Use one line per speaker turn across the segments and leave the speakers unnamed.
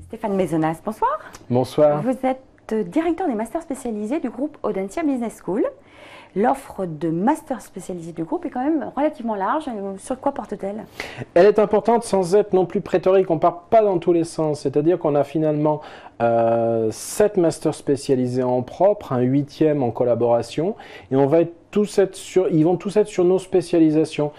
Stéphane Maisonnas, bonsoir.
Bonsoir.
Vous êtes directeur des masters spécialisés du groupe Audencia Business School. L'offre de masters spécialisés du groupe est quand même relativement large. Sur quoi porte-t-elle?
Elle est importante sans être non plus prétorique. On ne part pas dans tous les sens. C'est-à-dire qu'on a finalement 7 masters spécialisés en propre, un 8e en collaboration. Et on va être ils vont tous être sur nos spécialisations.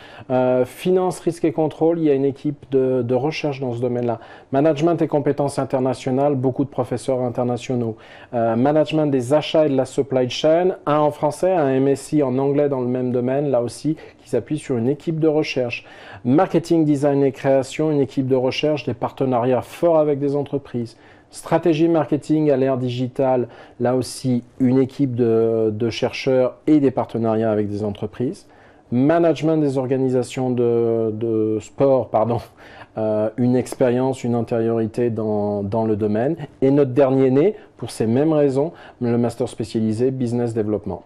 Finance, risque et contrôle, il y a une équipe de recherche dans ce domaine-là. Management et compétences internationales, beaucoup de professeurs internationaux. Management des achats et de la supply chain, un en français, un MSI en anglais dans le même domaine, là aussi, qui s'appuie sur une équipe de recherche. Marketing, design et création, une équipe de recherche, des partenariats forts avec des entreprises. Stratégie marketing à l'ère digitale, là aussi une équipe de chercheurs et des partenariats avec des entreprises. Management des organisations de sport, une expérience, une antériorité dans le domaine. Et notre dernier né, pour ces mêmes raisons, le master spécialisé Business Development.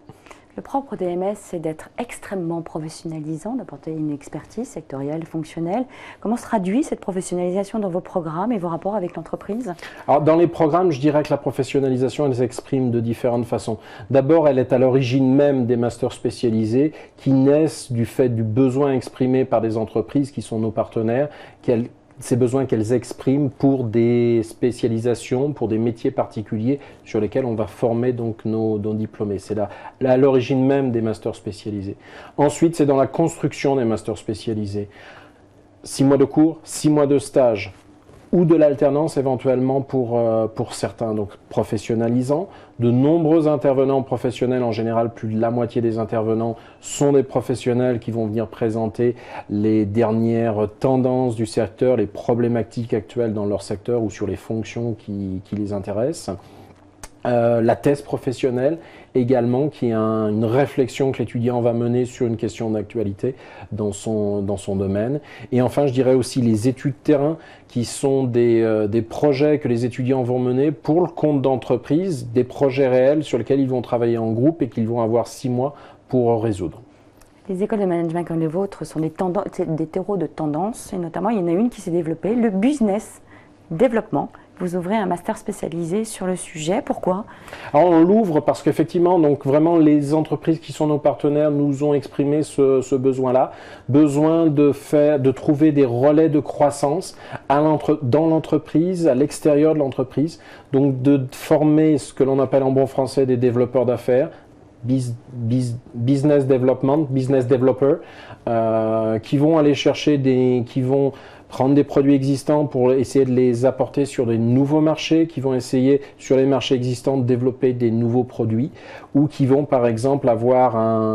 Le propre des MS, c'est d'être extrêmement professionnalisant, d'apporter une expertise sectorielle, fonctionnelle. Comment se traduit cette professionnalisation dans vos programmes et vos rapports avec l'entreprise?
Alors, dans les programmes, je dirais que la professionnalisation, elle s'exprime de différentes façons. D'abord, elle est à l'origine même des masters spécialisés qui naissent du fait du besoin exprimé par des entreprises qui sont nos partenaires, ces besoins qu'elles expriment pour des spécialisations, pour des métiers particuliers sur lesquels on va former donc nos diplômés. C'est là à l'origine même des masters spécialisés. Ensuite, c'est dans la construction des masters spécialisés. 6 mois de cours, 6 mois de stage ou de l'alternance éventuellement pour certains, donc professionnalisants. De nombreux intervenants professionnels, en général plus de la moitié des intervenants sont des professionnels qui vont venir présenter les dernières tendances du secteur, les problématiques actuelles dans leur secteur ou sur les fonctions qui les intéressent. La thèse professionnelle également, qui est une réflexion que l'étudiant va mener sur une question d'actualité dans son domaine. Et enfin, je dirais aussi les études terrain, qui sont des projets que les étudiants vont mener pour le compte d'entreprise, des projets réels sur lesquels ils vont travailler en groupe et qu'ils vont avoir 6 mois pour résoudre.
Les écoles de management comme les vôtres sont des terreaux de tendance, et notamment il y en a une qui s'est développée, le business développement. Vous ouvrez un master spécialisé sur le sujet. Pourquoi?
Alors on l'ouvre parce qu'effectivement, donc vraiment les entreprises qui sont nos partenaires nous ont exprimé ce besoin-là, besoin de trouver des relais de croissance dans l'entreprise, à l'extérieur de l'entreprise, donc de former ce que l'on appelle en bon français des développeurs d'affaires, business development, business developer, qui vont aller chercher qui vont prendre des produits existants pour essayer de les apporter sur des nouveaux marchés, qui vont essayer sur les marchés existants de développer des nouveaux produits, ou qui vont par exemple avoir un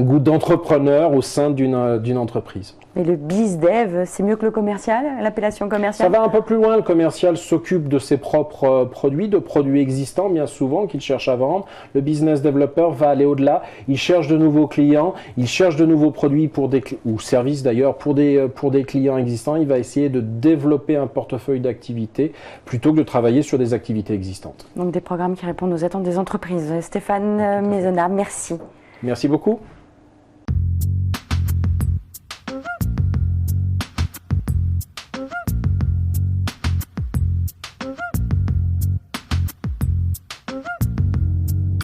goût d'entrepreneur au sein d'une entreprise.
Mais le BizDev, c'est mieux que le commercial, l'appellation commerciale?
Ça va un peu plus loin. Le commercial s'occupe de ses propres produits, de produits existants bien souvent qu'il cherche à vendre. Le business developer va aller au-delà. Il cherche de nouveaux clients, il cherche de nouveaux produits ou services d'ailleurs pour des clients existants. Il va essayer de développer un portefeuille d'activités plutôt que de travailler sur des activités existantes.
Donc des programmes qui répondent aux attentes des entreprises. Stéphane Maisonnas, merci.
Merci beaucoup.